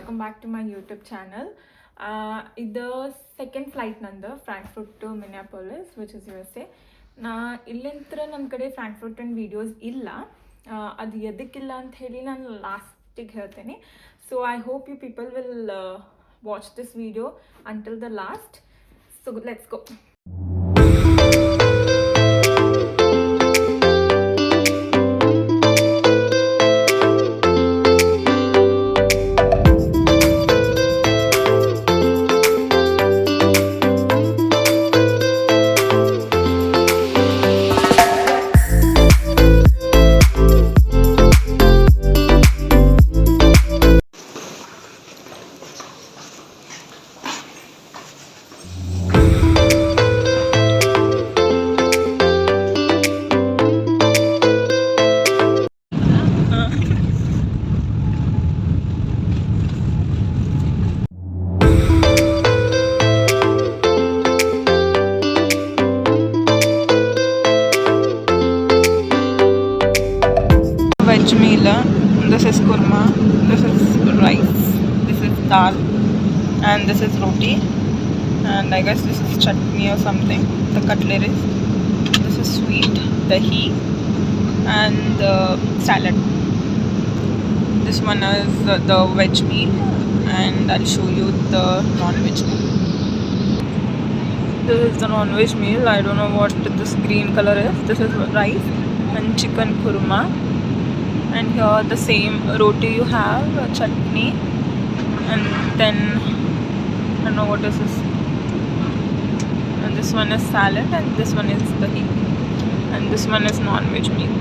Welcome back to my YouTube channel. ಇದು second flight ನಂದು Frankfurt to Minneapolis which is USA. ಇಲ್ಲಿಂತ್ರ ನನ್ನ ಕಡೆ ಫ್ರಾಂಕ್ಫರ್ಟ್ ಆ್ಯಂಡ್ ವೀಡಿಯೋಸ್ ಇಲ್ಲ. ಅದು ಎದಕ್ಕಿಲ್ಲ ಅಂತ ಹೇಳಿ ನಾನು ಲಾಸ್ಟಿಗೆ ಹೇಳ್ತೇನೆ. So I hope you people will watch this video until the last. So let's go. Veg meal. This is kurma, this is rice, this is dal, and this is roti, and I guess this is chutney or something, the cutleries. This is sweet, dahi, and salad. This one is the veg meal, and I'll show you the non-veg meal. This is the non-veg meal. I don't know what this green color is. This is rice and chicken kurma. And here the same roti you have, chutney, and then I don't know what this is. And this one is salad, and this one is dahi, and this one is non-veg meal.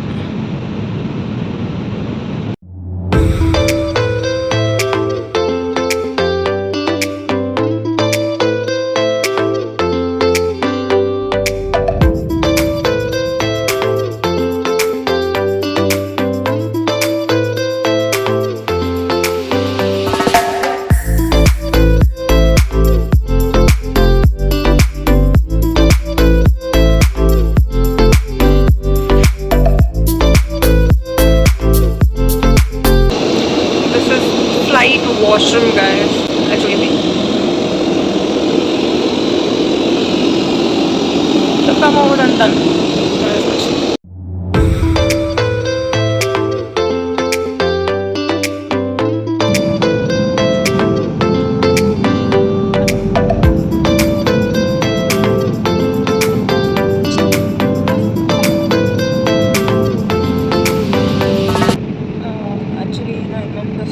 Washroom, guys, actually. So come over and done.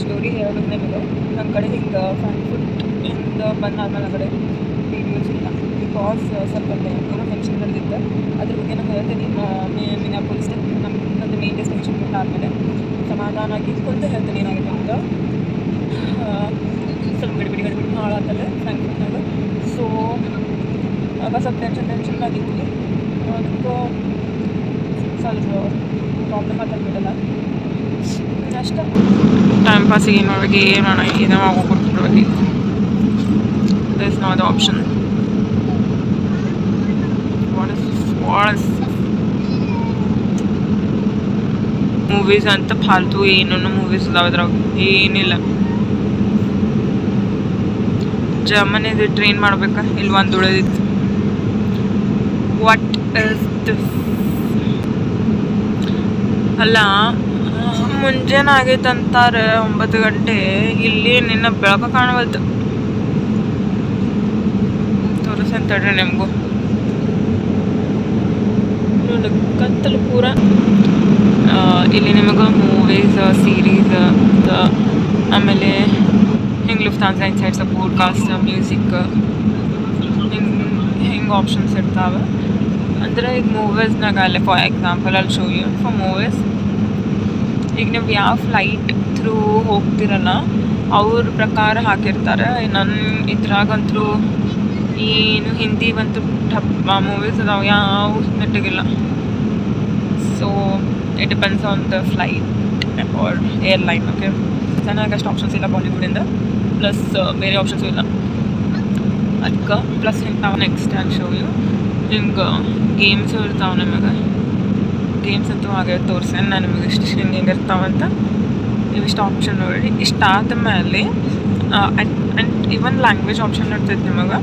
Story ಹೇಳೋದು ನಿಮಗೆ ನನ್ನ ಕಡೆ ಹಿಂಗೆ Frankfurt ಇಂದ ಬಂದಾದ್ಮೇಲೆ ನನ್ನ ಕಡೆ videos ಇಲ್ಲ ಬಿಕಾಸ್ ಸ್ವಲ್ಪ ಏನೋ ಫಂಕ್ಷನ್ ನಡೆದಿತ್ತು. ಅದ್ರ ಬಗ್ಗೆ ನಾನು ಹೇಳ್ತೀನಿ. ಮಿನಿಯಾಪೋಲಿಸ್ ನಮ್ಮದು ಮೇನ್ ಡೆಸ್ಟಿನೇಷನ್ ಆದಮೇಲೆ ಸಮಾಧಾನಾಗಿ ಕುಂತ ಹೇಳ್ತೀನಿ ಏನಾಗಿದೆ ಅಂತ. ಸ್ವಲ್ಪ ಗಡಿಬಿಡಿ ಹಾಳಾಗ್ತದೆ ಫ್ರಾಂಕ್ಫರ್ಟ್ನಾಗ. ಸೊ ಆಗ ಸ್ವಲ್ಪ ಟೆನ್ಷನ್ ಆಗಿತ್ತು. ಅದಕ್ಕೆ ಸ್ವಲ್ಪ ಪ್ರಾಬ್ಲಮ್ ಆಗ್ತದೆ ಅಷ್ಟೇ. ಟೈಮ್ ಪಾಸಿಗೆ ನೋಡಿಗೆ ಮಾಡೋಣ, ಇದೇ ಹೋಗ್ಬಿಡ್ತೀವಿ. There is no other option. What is movies ಅಂತ ಫಾಲ್ತು ಏನೂ ಮೂವೀಸ್ ಇದಾವೆ ಅದ್ರಾಗ, ಏನಿಲ್ಲ. ಜರ್ಮನಿದು ಟ್ರೈನ್ ಮಾಡ್ಬೇಕಾ, ಇಲ್ಲಿ ಒಂದು ಉಳಿದಿತ್ತು. What is this? ಅಲ್ಲ, ಮುಂಜಾನೆ ಆಗೈತೆ ಅಂತಾರೆ 9 ಗಂಟೆ. ಇಲ್ಲಿ ನಿನ್ನ ಬೆಳಕು ಕಾಣವಲ್ತು. ತೋರಿಸಂತಡ್ರಿ ನಿಮಗೂ. ನೋಡಿ ಕತ್ತಲು ಪೂರ. ಇಲ್ಲಿ ನಿಮಗೆ ಮೂವೀಸ್, ಸೀರೀಸ್, ಆಮೇಲೆ ಹಿಂಗೆ ಲುಫ್ತಾನ್ಸಾ ಇನ್ಸೈಡ್ಸ್, ಪಾಡ್ಕಾಸ್ಟ್, ಮ್ಯೂಸಿಕ್, ಹಿಂಗೆ ಆಪ್ಷನ್ಸ್ ಇರ್ತಾವೆ. ಅಂದರೆ ಈಗ ಮೂವೀಸ್ನಾಗ ಅಲ್ಲೇ ಫಾರ್ ಎಕ್ಸಾಂಪಲ್ ಅಲ್ಲಿ ಶೋ ಯು ಫಾರ್ ಮೂವೀಸ್. ಈಗ ನೀವು ಯಾವ ಫ್ಲೈಟ್ ಥ್ರೂ ಹೋಗ್ತಿರಲ್ಲ ಅವ್ರ ಪ್ರಕಾರ ಹಾಕಿರ್ತಾರೆ. ನನ್ನ ಇದ್ರಾಗಂತೂ ಏನು ಹಿಂದಿ ಬಂತು ಮೂವೀಸ್ ಅದಾವೆ, ಯಾವ ನೆಟ್ಟಿಗಿಲ್ಲ. So it depends on the flight or airline. Okay, ಚೆನ್ನಾಗಿ ಅಷ್ಟು ಆಪ್ಷನ್ಸ್ ಇಲ್ಲ ಬಾಲಿವುಡಿಂದ, ಪ್ಲಸ್ ಬೇರೆ ಆಪ್ಷನ್ಸು ಇಲ್ಲ. ಅದಕ್ಕೆ ಪ್ಲಸ್ ಇಂಥವು ನೆಕ್ಸ್ಟ್ ಆ್ಯಂಡ್ ಶೋ ಯು ಹಿಂಗೆ ಗೇಮ್ಸು ಇರ್ತಾವೆ ನಿಮಗೆ. ಗೇಮ್ಸ್ ಅಂತೂ ಹಾಗೆ ತೋರಿಸಿ ನಾನು ನಿಮಗೆ ಇಷ್ಟು ಹಿಂಗೆ ಇರ್ತಾವಂತ. ಇವಿಷ್ಟು ಆಪ್ಷನ್ ನೋಡಿ. ಇಷ್ಟಾದ ಮೇಲೆ ಆ್ಯಂಡ್ ಇವನ್ ಲ್ಯಾಂಗ್ವೇಜ್ ಆಪ್ಷನ್ ಇರ್ತೈತೆ ನಿಮಗೆ,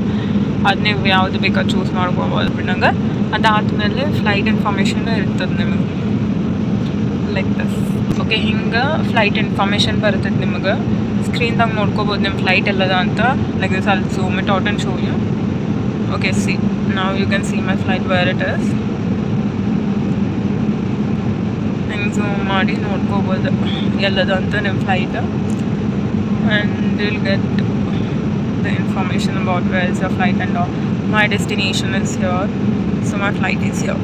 ಅದು ನೀವು ಯಾವುದು ಬೇಕಾದ್ರೆ ಚೂಸ್ ಮಾಡ್ಕೋಬೋದು ಬಿಡಂಗೆ. ಅದಾದಮೇಲೆ ಫ್ಲೈಟ್ ಇನ್ಫಾರ್ಮೇಷನ್ ಇರ್ತದೆ ನಿಮಗೆ ಲೈಕ್ ದಸ್. ಓಕೆ, ಹಿಂಗೆ ಫ್ಲೈಟ್ ಇನ್ಫಾರ್ಮೇಷನ್ ಬರ್ತೈತೆ ನಿಮಗೆ. ಸ್ಕ್ರೀನ್ದಾಗ ನೋಡ್ಕೋಬೋದು ನಿಮ್ಮ ಫ್ಲೈಟ್ ಎಲ್ಲದ ಅಂತ. Like this I'll zoom it out and show you. Okay, see now you can see my flight where it is. ಹಿಂಗೆ ಝೂಮ್ ಮಾಡಿ ನೋಡ್ಕೋಬೋದು ಎಲ್ಲದ ಅಂತ ನಿಮ್ಮ flight. And you'll get the information about where is your flight and all. My destination is here, so my flight is here.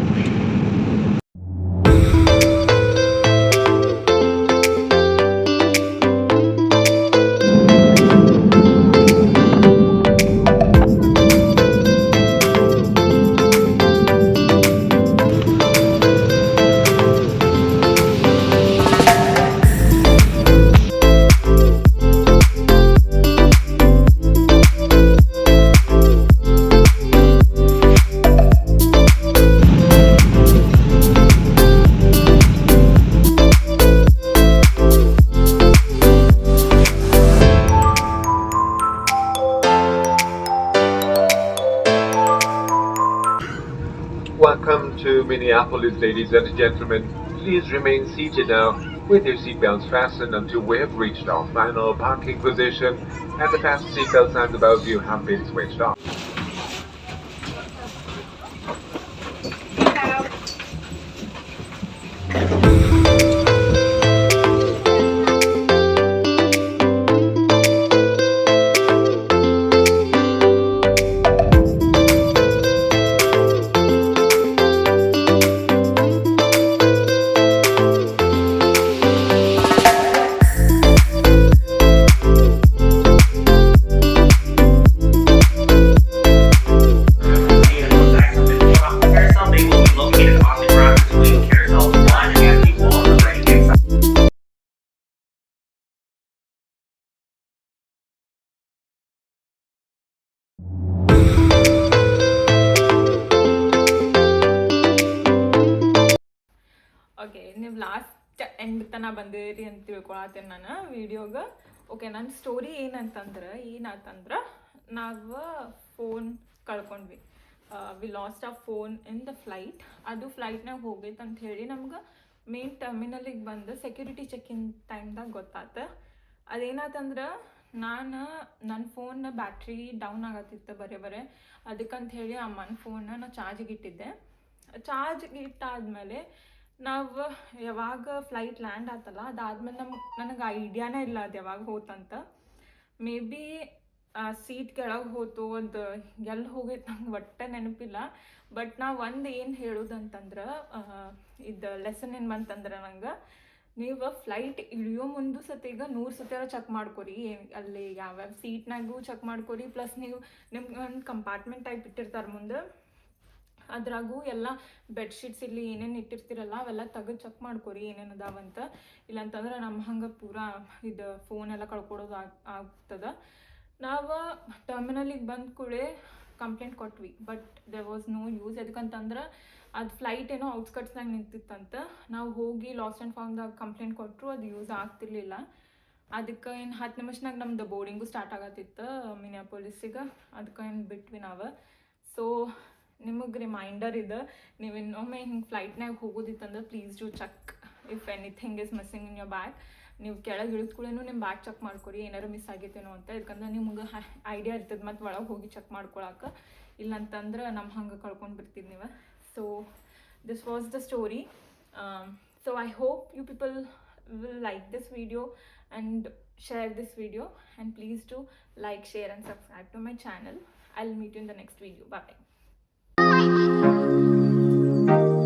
Welcome to Minneapolis, ladies and gentlemen. Please remain seated now with your seatbelts fastened until we have reached our final parking position and the fasten seatbelt signs above you have been switched off. Okay, ನೀವು last end ತನಕ ಬಂದಿರಿ ಅಂತ ತಿಳ್ಕೊಳತ್ತೇನೆ ನಾನು ವೀಡಿಯೋಗೆ. Okay, ನನ್ನ story ಏನಾತಂದ್ರೆ ನಾವು phone ಕಳ್ಕೊಂಡ್ವಿ. V last ಆ phone in the flight. ಅದು ಫ್ಲೈಟ್ನಾಗ ಹೋಗೈತೆ ಅಂತ ಹೇಳಿ ನಮ್ಗೆ ಮೇನ್ ಟರ್ಮಿನಲಿಗೆ ಬಂದು ಸೆಕ್ಯೂರಿಟಿ ಚೆಕಿನ್ ಟೈಮ್ದಾಗ ಗೊತ್ತಾತ. ಅದೇನಾತಂದ್ರೆ ನನ್ನ ಫೋನ್ನ ಬ್ಯಾಟ್ರಿ ಡೌನ್ ಆಗತ್ತಿತ್ತು ಬರೇ. ಅದಕ್ಕಂತ ಹೇಳಿ ನನ್ನ ಫೋನ್ನ ನಾ ಚಾರ್ಜಿಗೆ ಇಟ್ಟಿದ್ದೆ. ಚಾರ್ಜ್ಗೆ ಇಟ್ಟಾದ್ಮೇಲೆ ನಾವು ಯಾವಾಗ ಫ್ಲೈಟ್ ಲ್ಯಾಂಡ್ ಆತಲ್ಲ ಅದಾದ್ಮೇಲೆ ನನಗೆ ಐಡಿಯಾನೇ ಇಲ್ಲ ಅದು ಯಾವಾಗ ಹೋತಂತ. ಮೇ ಬಿ ಸೀಟ್ ಕೆಳಗೆ ಹೋತು, ಅದು ಎಲ್ಲಿ ಹೋಗೈತೆ ನಂಗೆ ಒಟ್ಟೆ ನೆನಪಿಲ್ಲ. ಬಟ್ ನಾ ಒಂದು ಏನು ಹೇಳೋದಂತಂದ್ರೆ ಇದು ಲೆಸನ್ ಏನು ಬಂತಂದ್ರೆ ನಂಗೆ, ನೀವು ಫ್ಲೈಟ್ ಇಳಿಯೋ ಮುಂದೆ ಸತಿಗ 100 ಸತಿ ಚೆಕ್ ಮಾಡ್ಕೊರಿ. ಅಲ್ಲಿ ಯಾವ್ಯಾವ ಸೀಟ್ನಾಗೂ ಚೆಕ್ ಮಾಡ್ಕೊರಿ. ಪ್ಲಸ್ ನೀವು ನಿಮ್ಗೆ ಒಂದು ಕಂಪಾರ್ಟ್ಮೆಂಟ್ ಟೈಪ್ ಇಟ್ಟಿರ್ತಾರೆ ಮುಂದೆ, ಅದ್ರಾಗೂ ಎಲ್ಲ ಬೆಡ್ಶೀಟ್ಸ್ ಇಲ್ಲಿ ಏನೇನು ಇಟ್ಟಿರ್ತಿರಲ್ಲ ಅವೆಲ್ಲ ತೆಗೆದು ಚೆಕ್ ಮಾಡ್ಕೊರಿ ಏನೇನು ಅದಾವಂತ. ಇಲ್ಲಾಂತಂದ್ರೆ ನಮ್ಮ ಹಂಗೆ ಪೂರಾ ಇದು ಫೋನ್ ಎಲ್ಲ ಕಳ್ಕೊಡೋದು ಆಗ್ತದೆ. ನಾವು ಟರ್ಮಿನಲಿಗೆ ಬಂದ ಕೂಡಲೇ ಕಂಪ್ಲೇಂಟ್ ಕೊಟ್ವಿ, but there was no use. ಎದಕ್ಕಂತಂದ್ರೆ ಅದು ಫ್ಲೈಟ್ ಏನೋ ಔಟ್ಸ್ಕಟ್ಸ್ನಾಗ ನಿಂತಿತ್ತಂತ. ನಾವು ಹೋಗಿ ಲಾಸ್ಟ್ ಆ್ಯಂಡ್ ಫೌಂಡ್ದಾಗ ಕಂಪ್ಲೇಂಟ್ ಕೊಟ್ಟರು, ಅದು ಯೂಸ್ ಆಗ್ತಿರ್ಲಿಲ್ಲ. ಅದಕ್ಕೆ ಏನು 10 ನಿಮಿಷನಾಗ ನಮ್ದು ಬೋರ್ಡಿಂಗು ಸ್ಟಾರ್ಟ್ ಆಗತ್ತಿತ್ತು ಮಿನಿಯಾಪೋಲಿಸಿಗೆ. ಅದಕ್ಕೆ ಏನು ಬಿಟ್ವಿ ನಾವು. ಸೊ ನಿಮಗೆ ರಿಮೈಂಡರ್ ಇದೆ, ನೀವು ಇನ್ನೊಮ್ಮೆ ಹಿಂಗೆ ಫ್ಲೈಟ್ನಾಗ ಹೋಗೋದಿತ್ತಂದ್ರೆ please do check if anything is missing in your bag. ನೀವು ಕೆಳಗೆ ಇಳಿದ್ಕೊಳ್ಳೇನು ನಿಮ್ಮ ಬ್ಯಾಗ್ ಚೆಕ್ ಮಾಡ್ಕೊರಿ ಏನಾರು ಮಿಸ್ ಆಗೈತೇನೋ ಅಂತ. ಯಾಕಂದ್ರೆ ನಿಮ್ಗೆ ಐಡಿಯಾ ಇರ್ತದೆ ಮತ್ತು ಒಳಗೆ ಹೋಗಿ ಚೆಕ್ ಮಾಡ್ಕೊಳಕ್ಕೆ. ಇಲ್ಲಂತಂದ್ರೆ ನಮ್ಮ ಹಂಗೆ ಕಳ್ಕೊಂಡು ಬಿಡ್ತೀವಿ ನೀವು. So this was the story. So I hope you people will like this video and share this video, and please do like, share and subscribe to my channel. I'll meet you in the next video. Bye bye.